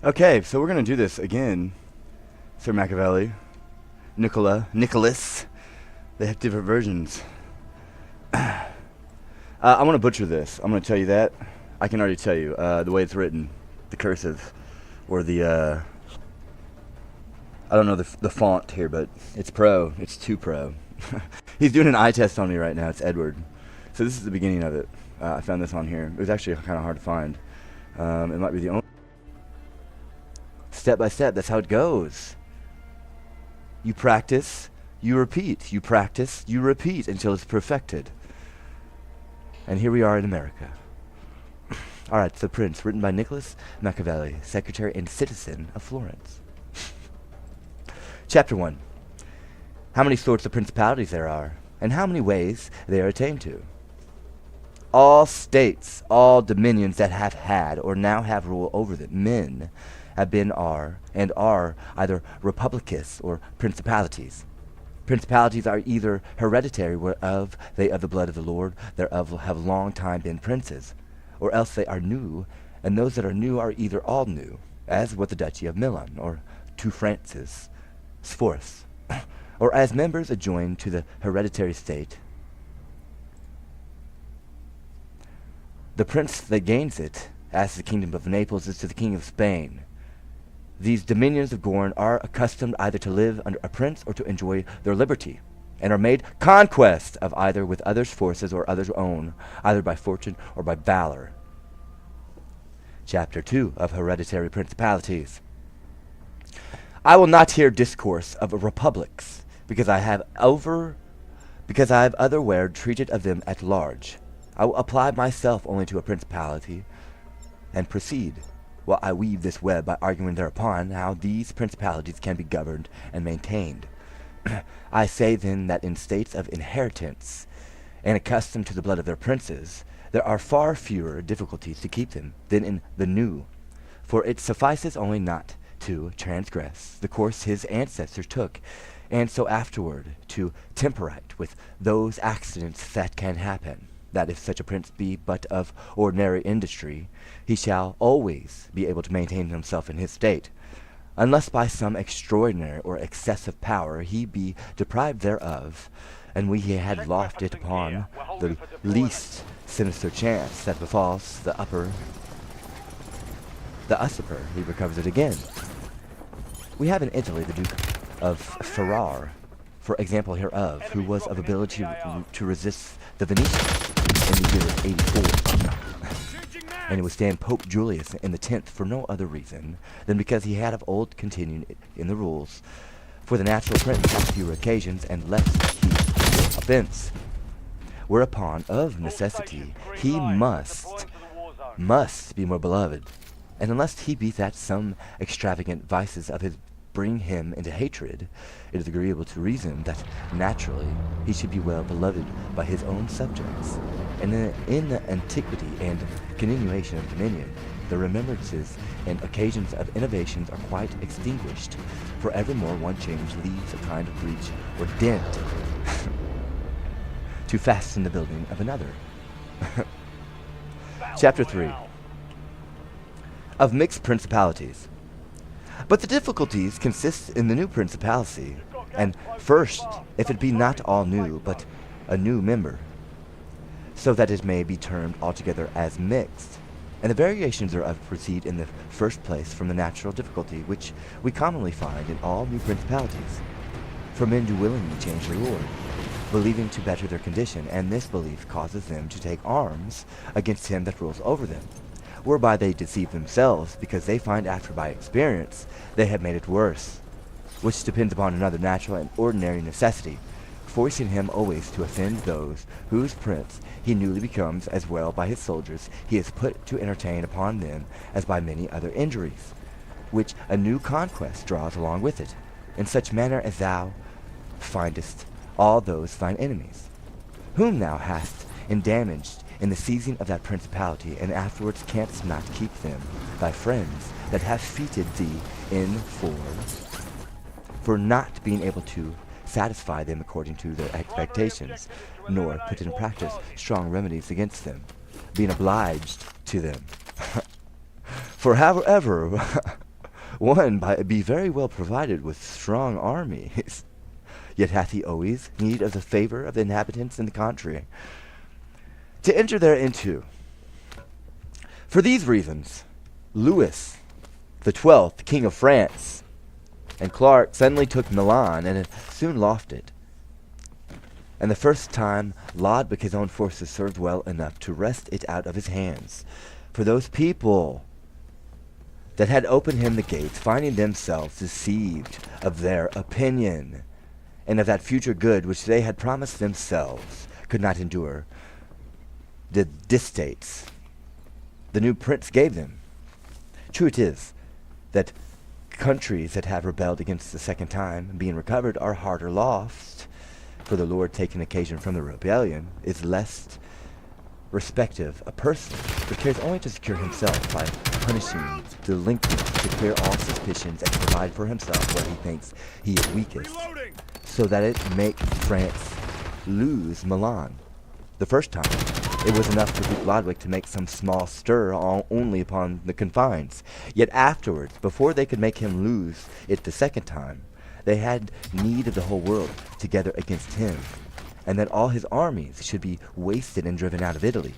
Okay, so we're gonna do this again, Sir Machiavelli, Nicholas. They have different versions. I'm gonna butcher this. I'm gonna tell you that. I can already tell you the way it's written, the cursive, or the I don't know the font here, but it's pro. It's too pro. He's doing an eye test on me right now. It's Edward. So this is the beginning of it. I found this on here. It was actually kind of hard to find. It might be the only. Step by step, that's how it goes. You practice, you repeat. You practice, you repeat until it's perfected. And here we are in America. Alright, The Prince, written by Nicholas Machiavelli, secretary and citizen of Florence. Chapter 1. How many sorts of principalities there are, and how many ways they are attained to. All states, all dominions that have had or now have rule over them, men have been, are, and are either republicus or principalities. Principalities are either hereditary, whereof they of the blood of the Lord thereof have long time been princes, or else they are new, and those that are new are either all new, as with the Duchy of Milan, or two Frances, fourths, or as members adjoined to the hereditary state. The prince that gains it, as the kingdom of Naples is to the king of Spain. These dominions of Gorn are accustomed either to live under a prince or to enjoy their liberty, and are made conquest of either with others' forces or others' own, either by fortune or by valor. Chapter 2 of Hereditary Principalities. I will not here discourse of republics, because I have otherwhere treated of them at large. I will apply myself only to a principality, and proceed, while I weave this web by arguing thereupon how these principalities can be governed and maintained. I say then that in states of inheritance, and accustomed to the blood of their princes, there are far fewer difficulties to keep them than in the new, for it suffices only not to transgress the course his ancestors took, and so afterward to temperate with those accidents that can happen, that if such a prince be but of ordinary industry, he shall always be able to maintain himself in his state, unless by some extraordinary or excessive power he be deprived thereof, and we had loft it upon the least sinister chance that befalls the usurper, he recovers it again. We have in Italy the Duke of Ferrara, for example hereof, who was of ability to resist the Venetians in the year 84, and withstand Pope Julius in the 10th for no other reason than because he had of old continued in the rules, for the natural prince had fewer occasions and less heed for offense, whereupon of necessity he must be more beloved, and unless he be that some extravagant vices of his bring him into hatred, it is agreeable to reason that naturally he should be well beloved by his own subjects. And in the antiquity and continuation of dominion, the remembrances and occasions of innovations are quite extinguished, for evermore one change leaves a kind of breach or dent to fasten the building of another. Chapter 3 of Mixed Principalities. But the difficulties consist in the new principality, and first, if it be not all new, but a new member, so that it may be termed altogether as mixed. And the variations thereof proceed in the first place from the natural difficulty, which we commonly find in all new principalities. For men do willingly change their lord, believing to better their condition, and this belief causes them to take arms against him that rules over them, whereby they deceive themselves, because they find after by experience they have made it worse, which depends upon another natural and ordinary necessity, forcing him always to offend those whose prince he newly becomes, as well by his soldiers he is put to entertain upon them as by many other injuries, which a new conquest draws along with it, in such manner as thou findest all those thine enemies, whom thou hast endamaged in the seizing of that principality, and afterwards canst not keep them, thy friends, that have feted thee in for not being able to satisfy them according to their expectations, nor put in practice strong remedies against them, being obliged to them. For however one be very well provided with strong armies. Yet hath he always need of the favor of the inhabitants in the country, to enter thereinto. For these reasons, Louis the 12th, King of France, and Clark suddenly took Milan, and soon lost it. And the first time, Lodwick his own forces served well enough to wrest it out of his hands. For those people that had opened him the gates, finding themselves deceived of their opinion, and of that future good which they had promised themselves, could not endure the distates the new prince gave them. True it is that countries that have rebelled against the second time, being recovered, are harder lost, for the Lord taking occasion from the rebellion is less respective a person, but cares only to secure himself by punishing delinquents, to clear all suspicions, and to provide for himself where he thinks he is weakest, so that it make France lose Milan. The first time, it was enough for Duke Lodwick to make some small stir only upon the confines. Yet afterwards, before they could make him lose it the second time, they had need of the whole world together against him, and that all his armies should be wasted and driven out of Italy,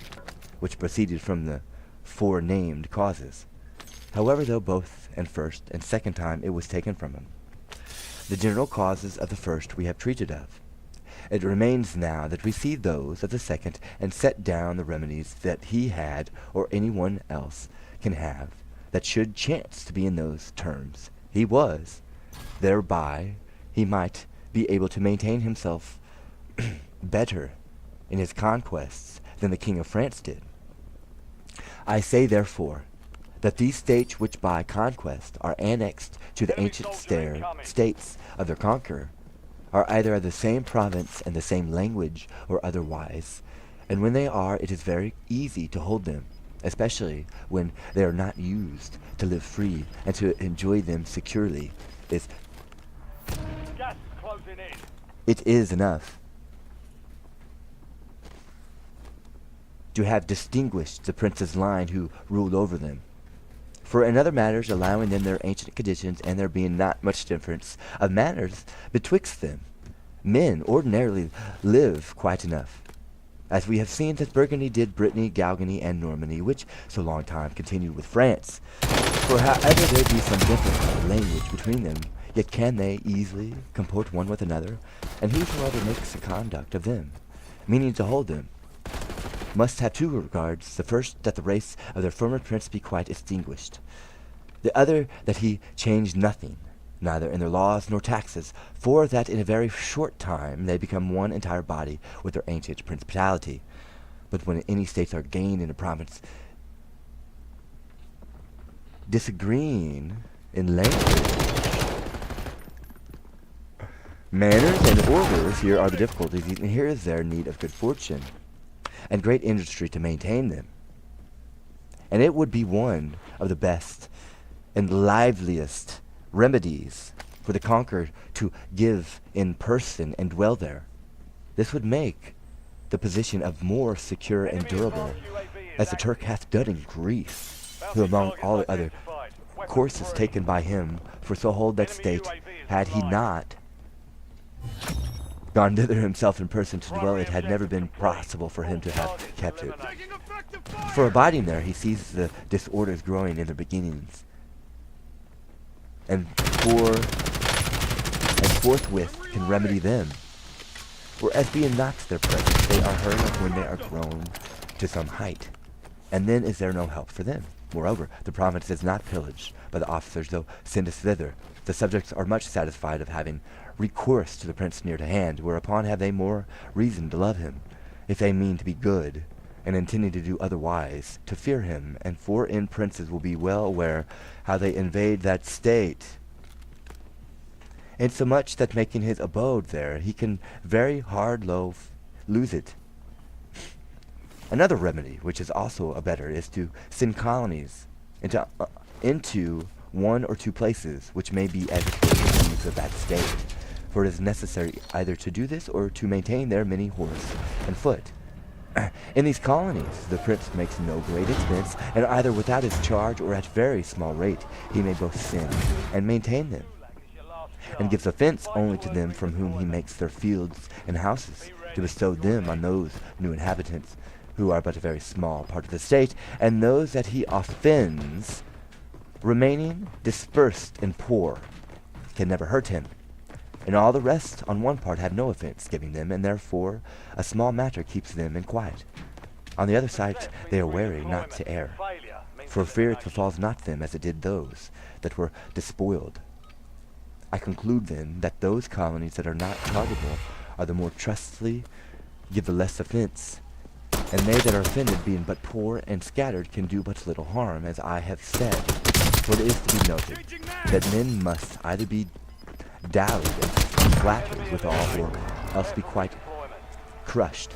which proceeded from the forenamed causes. However, though both and first and second time it was taken from him, the general causes of the first we have treated of. It remains now that we see those of the second, and set down the remedies that he had, or any one else can have, that should chance to be in those terms he was. Thereby he might be able to maintain himself better in his conquests than the King of France did. I say, therefore, that these states which by conquest are annexed to the ancient states of their conqueror are either of the same province and the same language, or otherwise, and when they are, it is very easy to hold them, especially when they are not used to live free and to enjoy them securely. It is enough to have distinguished the prince's line who ruled over them. For in other matters, allowing them their ancient conditions, and there being not much difference of manners betwixt them, men ordinarily live quite enough, as we have seen that Burgundy did Brittany, Gascony, and Normandy, which so long time continued with France. For however there be some difference of language between them, yet can they easily comport one with another, and whosoever makes a conduct of them, meaning to hold them, must have two regards: the first, that the race of their former prince be quite extinguished; the other, that he change nothing, neither in their laws nor taxes, for that in a very short time they become one entire body with their ancient principality. But when any states are gained in a province disagreeing in language, manners, and orders, here are the difficulties, and here is their need of good fortune and great industry to maintain them. And it would be one of the best and liveliest remedies for the conqueror to give in person and dwell there. This would make the position of more secure and durable, as the Turk hath done in Greece, who among all the other courses taken by him for so hold that state, had he not gone thither himself in person to dwell, it had never been possible for him to have kept it. For abiding there, he sees the disorders growing in their beginnings, and forthwith can remedy them. Whereas being not their presence, they are heard of when they are grown to some height, and then is there no help for them. Moreover, the province is not pillaged by the officers, though sendest thither. The subjects are much satisfied of having recourse to the prince near to hand, whereupon have they more reason to love him, if they mean to be good, and intending to do otherwise, to fear him. And foreign princes will be well aware how they invade that state, insomuch that making his abode there, he can very hard lose it. Another remedy, which is also a better, is to send colonies into one or two places, which may be educated in the use of that state. For it is necessary either to do this, or to maintain their many horse and foot. In these colonies, the prince makes no great expense, and either without his charge or at very small rate, he may both send and maintain them, and gives offence only to them from whom he makes their fields and houses, to bestow them on those new inhabitants, who are but a very small part of the state, and those that he offends, remaining dispersed and poor, can never hurt him. And all the rest on one part have no offence giving them, and therefore a small matter keeps them in quiet. On the other side they are wary not to err, for fear it befalls not them as it did those that were despoiled. I conclude then that those colonies that are not chargeable are the more trustfully, give the less offence, and they that are offended, being but poor and scattered, can do but little harm, as I have said. For it is to be noted that men must either be dallied and flattered withal, or else be quite crushed.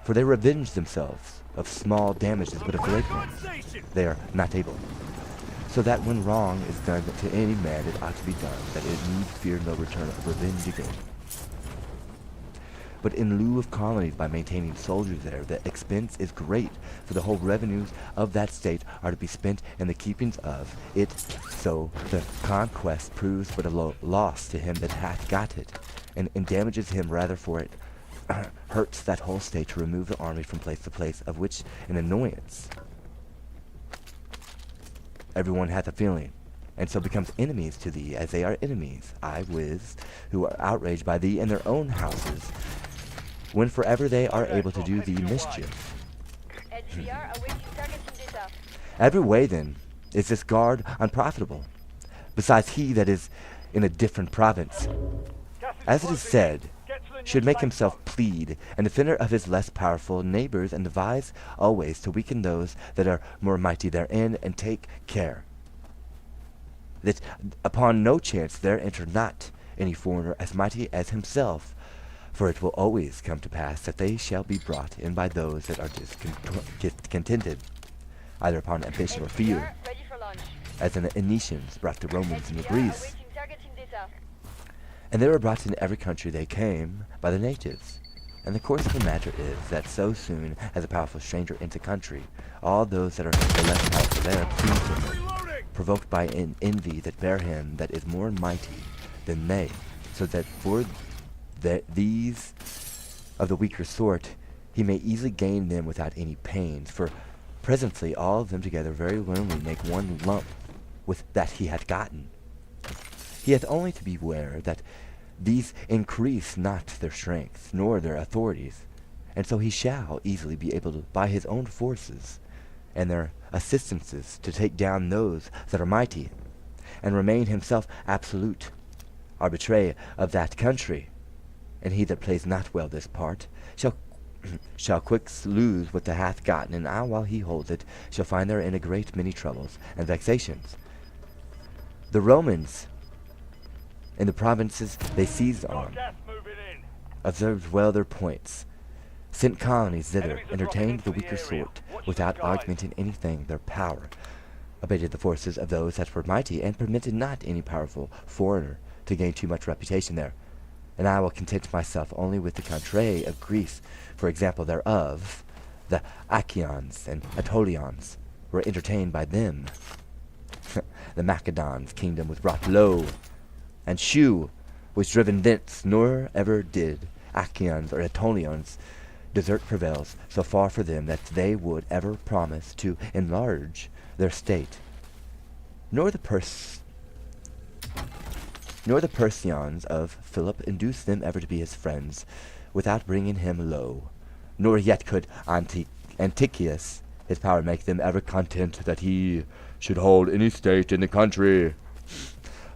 For they revenge themselves of small damages, but of great ones they are not able. So that when wrong is done to any man, it ought to be done, that it need fear no return of revenge again. But in lieu of colonies, by maintaining soldiers there, the expense is great, for the whole revenues of that state are to be spent in the keepings of it, so the conquest proves but a loss to him that hath got it, and damages him rather, for it hurts that whole state to remove the army from place to place, of which an annoyance everyone hath a feeling, and so becomes enemies to thee, as they are enemies, who are outraged by thee in their own houses, when forever they are able to do thee mischief. Every way, then, is this guard unprofitable, besides he that is in a different province, as it is said, should make himself plead and defender of his less powerful neighbors, and devise always to weaken those that are more mighty therein, and take care that upon no chance there enter not any foreigner as mighty as himself, for it will always come to pass that they shall be brought in by those that are discontented, either upon ambition or fear, as the Venetians brought the Romans into Greece. And they were brought into every country they came by the natives. And the course of the matter is that so soon as a powerful stranger enters a country, all those that are the less powerful there please him, provoked by an envy that bear him that is more mighty than they, so that for these of the weaker sort he may easily gain them without any pains, for presently all of them together very willingly make one lump with that he hath gotten. He hath only to beware that these increase not their strength, nor their authorities, and so he shall easily be able to, by his own forces and their assistances, to take down those that are mighty, and remain himself absolute arbitre of that country. And he that plays not well this part shall quick lose what he hath gotten, and while he holds it, shall find therein a great many troubles and vexations. The Romans in the provinces they seized on observed well their points, sent colonies thither, entertained the weaker sort, without augmenting anything their power, abated the forces of those that were mighty, and permitted not any powerful foreigner to gain too much reputation there. And I will content myself only with the contrary of Greece. For example thereof, the Achaeans and Aetolians were entertained by them. The Macedons' kingdom was brought low, and Shu was driven thence, nor ever did Achaeans or Aetolians desert prevails so far for them that they would ever promise to enlarge their state, nor the Persians of Philip induced them ever to be his friends, without bringing him low, nor yet could Antiochus his power make them ever content that he should hold any state in the country.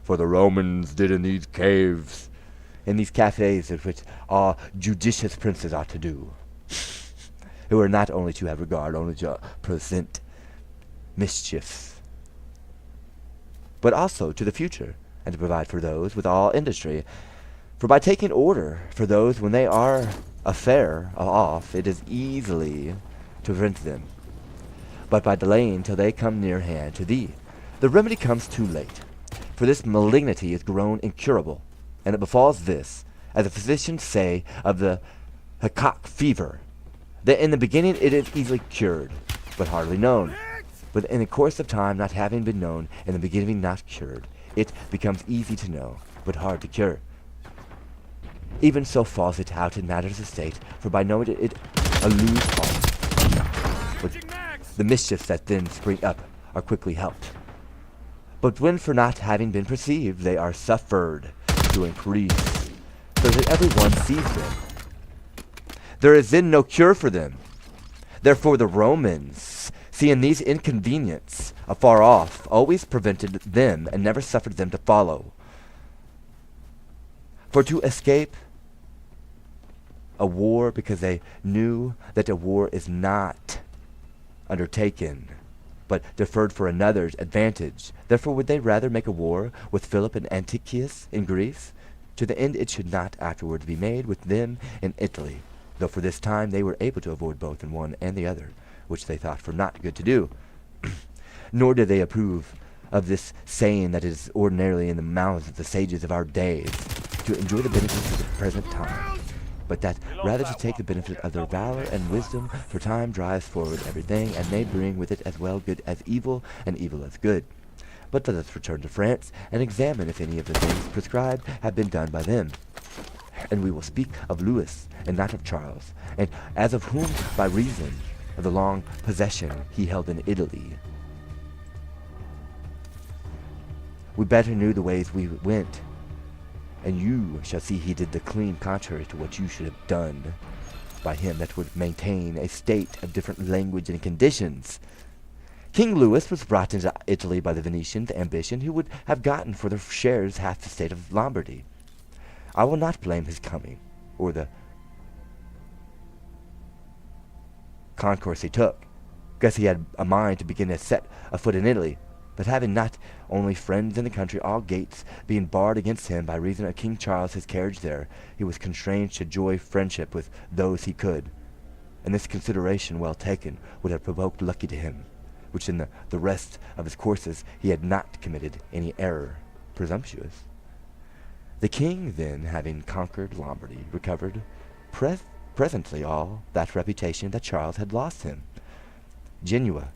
For the Romans did in these caves, in these cafes, of which all judicious princes ought to do, who are not only to have regard only to present mischiefs, but also to the future, and to provide for those with all industry. For by taking order for those when they are afar off, it is easily to prevent them, but by delaying till they come near hand to thee, the remedy comes too late. For this malignity is grown incurable, and it befalls this, as the physicians say of the Hecate fever, That in the beginning it is easily cured, but hardly known. But in the course of time, not having been known, in the beginning not cured, it becomes easy to know, but hard to cure. Even so falls it out in matters of state, for by knowing it eludes all. But the mischiefs that then spring up are quickly helped. But when for not having been perceived, they are suffered to increase, so that everyone sees them. There is then no cure for them. Therefore the Romans, seeing these inconveniences afar off, always prevented them and never suffered them to follow. For to escape a war, because they knew that a war is not undertaken, but deferred for another's advantage. Therefore would they rather make a war with Philip and Antiochus in Greece, to the end it should not afterwards be made with them in Italy, though for this time they were able to avoid both in one and the other, which they thought for not good to do. Nor did they approve of this saying that is ordinarily in the mouths of the sages of our days, to enjoy the benefits of the present time, but that rather to take the benefit of their valor and wisdom, for time drives forward everything, and may bring with it as well good as evil, and evil as good. But let us return to France, and examine if any of the things prescribed have been done by them. And we will speak of Louis, and not of Charles, and as of whom, by reason of the long possession he held in Italy, we better knew the ways we went, and you shall see he did the clean contrary to what you should have done by him that would maintain a state of different language and conditions. King Louis was brought into Italy by the Venetians' ambition, who would have gotten for their shares half the state of Lombardy. I will not blame his coming, or the concourse he took, because he had a mind to begin to set a foot in Italy, but having not only friends in the country, all gates being barred against him by reason of King Charles his carriage there, he was constrained to enjoy friendship with those he could, and this consideration well taken would have provoked lucky to him, which in the rest of his courses he had not committed any error presumptuous. The king then, having conquered Lombardy, recovered presently all that reputation that Charles had lost him. Genoa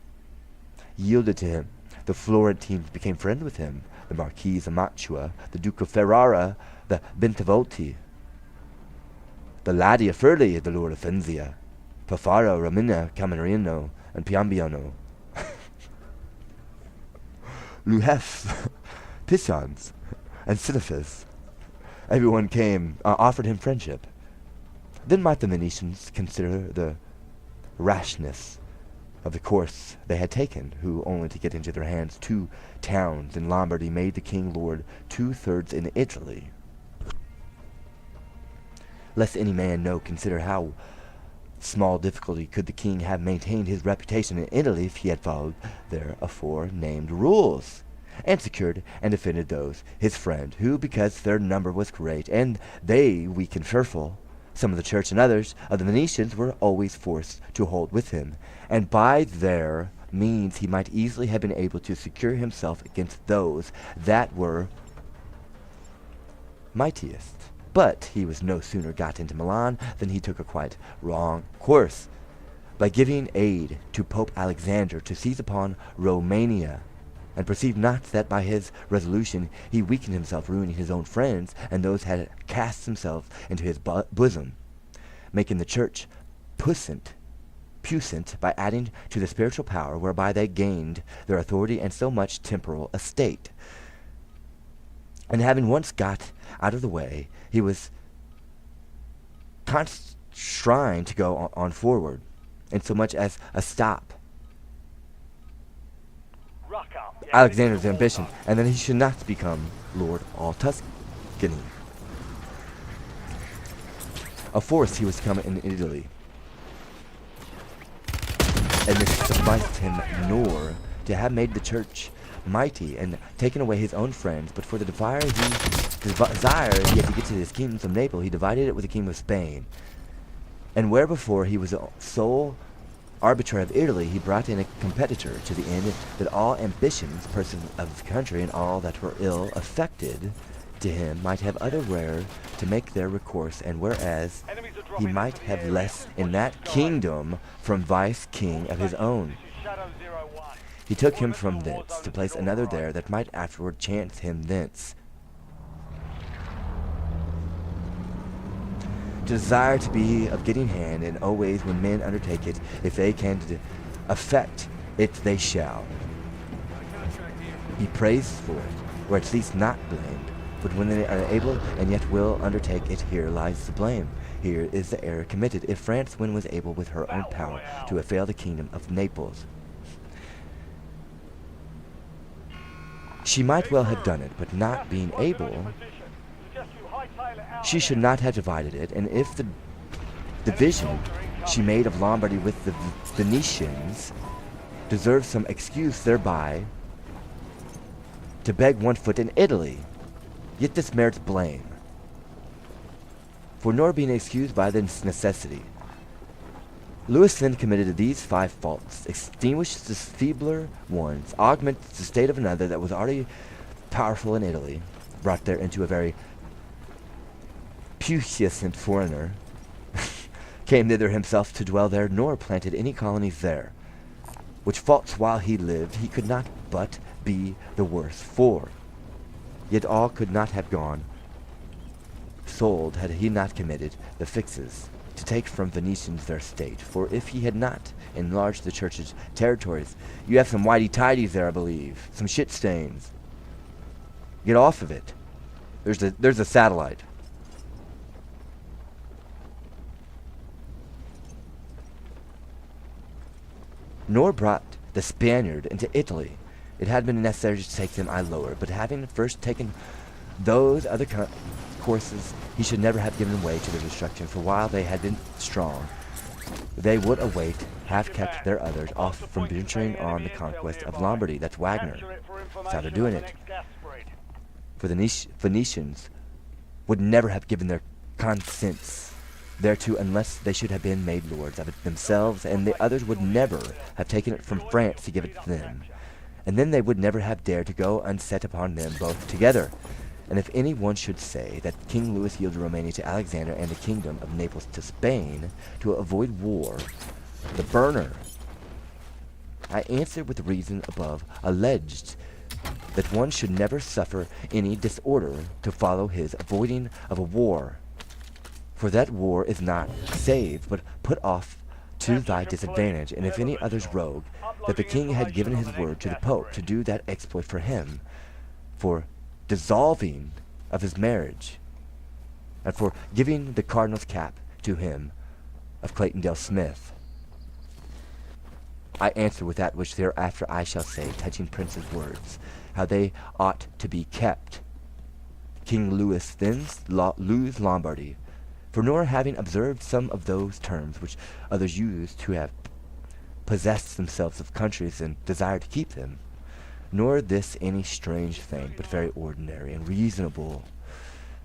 yielded to him. The Florentines became friends with him, the Marquis of Mantua, the Duke of Ferrara, the Bentivogli, the Ladi of Furli, the Lord of Fenzia, Pafaro, Romina, Camerino, and Piombiano, Luhef, Pisons, and Sisyphus. Everyone came, offered him friendship. Then might the Venetians consider the rashness of the course they had taken, who, only to get into their hands 2 towns in Lombardy, made the king lord 2/3 in Italy. Lest any man consider how small difficulty could the king have maintained his reputation in Italy if he had followed their afore-named rules, and secured and defended those, his friend, who, because their number was great, and they weak and fearful, some of the church and others of the Venetians were always forced to hold with him, and by their means he might easily have been able to secure himself against those that were mightiest. But he was no sooner got into Milan than he took a quite wrong course, by giving aid to Pope Alexander to seize upon Romania, and perceived not that by his resolution he weakened himself, ruining his own friends, and those had cast themselves into his bosom, making the church puissant by adding to the spiritual power, whereby they gained their authority and so much temporal estate. And having once got out of the way, he was constrained to go on forward, in so much as a stop Alexander's ambition, and that he should not become Lord all Tuscany. A force he was coming in Italy, and this sufficed him nor to have made the church mighty and taken away his own friends, but for the desire he had to get to his kingdom of Naples, he divided it with the kingdom of Spain. And where before he was the sole arbiter of Italy, he brought in a competitor, to the end that all ambitions, persons of the country, and all that were ill affected to him might have other where to make their recourse, and whereas he might have less in that kingdom from vice king of his own. He took him from thence, to place another there that might afterward chance him thence. Desire to be of getting hand, and always when men undertake it, if they can effect it they shall be praised for it, or at least not blamed. But when they are able and yet will undertake it, here lies the blame. Here is the error committed. If France, when was able with her own power to assail the kingdom of Naples, she might well have done it, but not being able, she should not have divided it. And if the division she made of Lombardy with the Venetians deserves some excuse thereby, to beg one foot in Italy, yet this merits blame. For nor being excused by this necessity, Louis then committed these 5 faults: extinguished the feebler ones, augmented the state of another that was already powerful in Italy, brought there into a very puissant foreigner, came thither himself to dwell there, nor planted any colonies there, which faults while he lived he could not but be the worse for. Yet all could not have gone sold had he not committed the fixes to take from Venetians their state. For if he had not enlarged the church's territories, you have some whitey-tidies there, I believe, some shit stains. Get off of it. There's a satellite. Nor brought the Spaniard into Italy. It had been necessary to take them I lower, but having first taken those other courses, he should never have given way to their destruction, for while they had been strong, they would await, have kept their others off from venturing on the conquest of Lombardy. That's Wagner. That's how they're doing it. For the Venetians would never have given their consents thereto unless they should have been made lords of it themselves, and the others would never have taken it from France to give it to them. And then they would never have dared to go unset upon them both together. And if any one should say that King Louis yielded Romania to Alexander and the kingdom of Naples to Spain to avoid war, the burner, I answer with the reason above alleged, that one should never suffer any disorder to follow his avoiding of a war. For that war is not saved, but put off to thy disadvantage. And if any others rogue, that the king had given his word to the Pope to do that exploit for him, for dissolving of his marriage, and for giving the cardinal's cap to him of Clayton Del Smith, I answer with that which thereafter I shall say touching princes' words, how they ought to be kept. King Louis then lose Lombardy, for nor having observed some of those terms which others use to have possessed themselves of countries and desire to keep them, nor this any strange thing, but very ordinary and reasonable.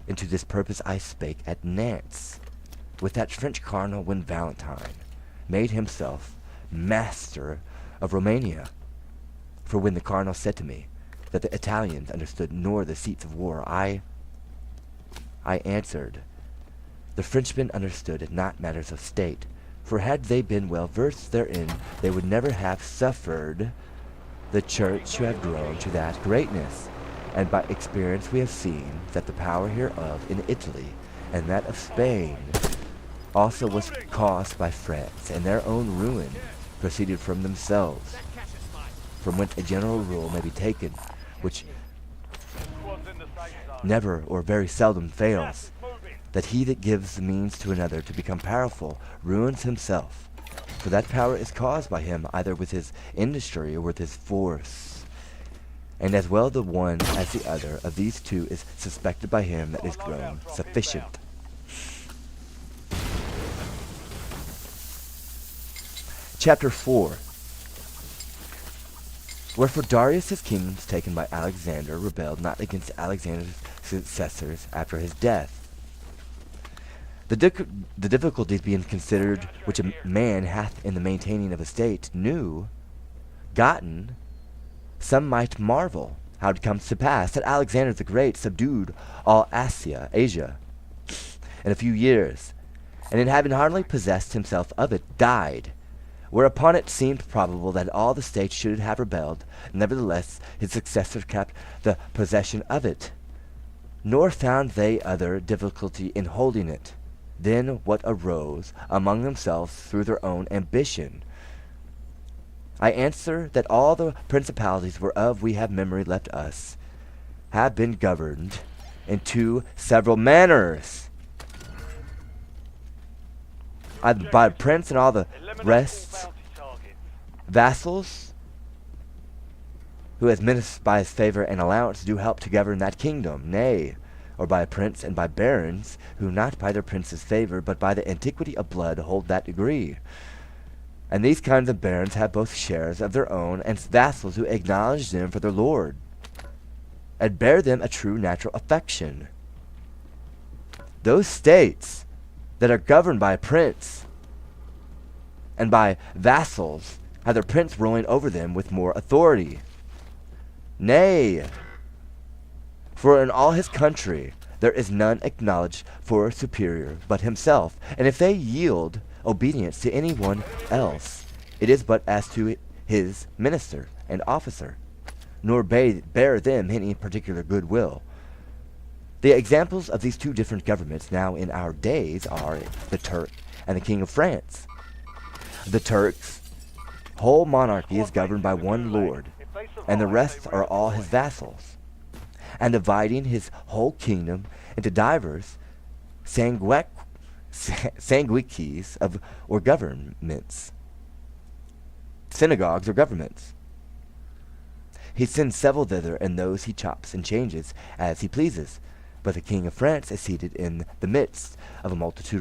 And to this purpose I spake at Nantes, with that French cardinal when Valentine made himself master of Romania. For when the cardinal said to me that the Italians understood nor the seats of war, I answered, the Frenchmen understood not matters of state, for had they been well versed therein, they would never have suffered the church to have grown to that greatness. And by experience we have seen that the power hereof in Italy and that of Spain also was caused by France, and their own ruin proceeded from themselves, from whence a general rule may be taken, which never or very seldom fails, that he that gives the means to another to become powerful ruins himself, for that power is caused by him either with his industry or with his force. And as well the one as the other of these two is suspected by him that is grown sufficient. Chapter 4. Wherefore Darius his kingdom taken by Alexander rebelled not against Alexander's successors after his death. The difficulties being considered which a man hath in the maintaining of a state new gotten, some might marvel how it comes to pass that Alexander the Great subdued all Asia in a few years, and in having hardly possessed himself of it, died. Whereupon it seemed probable that all the states should have rebelled. Nevertheless, his successor kept the possession of it, nor found they other difficulty in holding it than what arose among themselves through their own ambition. I answer that all the principalities whereof we have memory left us have been governed in two several manners, either by a prince and all the rest vassals, who as ministers by his favor and allowance do help to govern that kingdom, nay, or by a prince and by barons, who not by their prince's favor, but by the antiquity of blood hold that degree. And these kinds of barons have both shares of their own, and vassals who acknowledge them for their lord, and bear them a true natural affection. Those states that are governed by a prince and by vassals have their prince ruling over them with more authority. Nay, for in all his country there is none acknowledged for superior but himself, and if they yield obedience to any one else, it is but as to his minister and officer, nor bear them any particular goodwill. The examples of these two different governments now in our days are the Turk and the King of France. The Turk's whole monarchy is governed by one lord, and the rest are all his vassals, and dividing his whole kingdom into divers sanguiques or governments, synagogues or governments. He sends several thither, and those he chops and changes as he pleases. But the King of France is seated in the midst of a multitude of